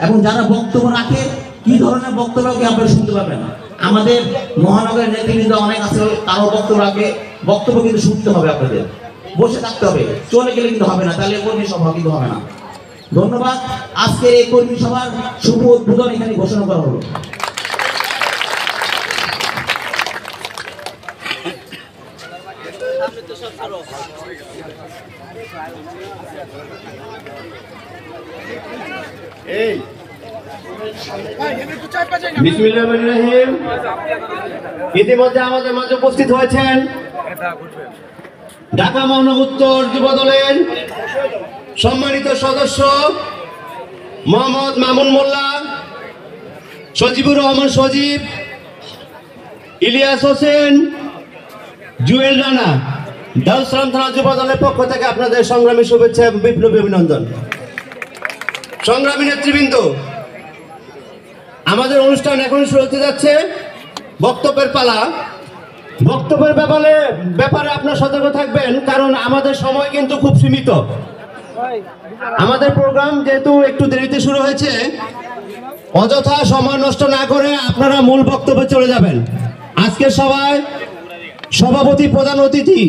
এবং যারা বক্তব্য রাখে কি ধরনের বক্তব্য কি আপনারা শুনতে পাবেন। আমাদের মহানগরের নেতৃবৃন্দ অনেক আছে, কারো বক্তব্য রাখে, বক্তব্য কিন্তু শুনতে হবে, আপনাদের বসে থাকতে হবে, চলে গেলে কিন্তু হবে না, তাহলে কর্মী সভা কিন্তু হবে না। ধন্যবাদ। আজকের এই কর্মী সভার শুভ উদ্বোধন এখানে ঘোষণা করা হলো। বিসমিল্লাহির ইতিমধ্যে আমাদের মাঝে উপস্থিত হয়েছেন ঢাকা মহানগর উত্তর যুব দলের সম্মানিত সদস্য মোহাম্মদ মামুন মোল্লা, সজিবুর রহমান সজীব, ইলিয়াস হোসেন, জুয়েল রানা, দারুসালাম থানা যুব দলের পক্ষ থেকে আপনাদের সংগ্রামী শুভেচ্ছা এবং বিপ্লবী অভিনন্দন। সংগ্রামী নেতৃবৃন্দ, আমাদের অনুষ্ঠান এখন শুরু হতে যাচ্ছে। বক্তব্যের পালা। বক্তব্যের ব্যাপারে আপনারা সতর্ক থাকবেন, কারণ আমাদের সময় কিন্তু খুব সীমিত। আমাদের প্রোগ্রাম যেহেতু একটু দেরিতে শুরু হয়েছে, অযথা সময় নষ্ট না করে আপনারা মূল বক্তব্যে চলে যাবেন। আজকের সভায় সভাপতি, প্রধান অতিথি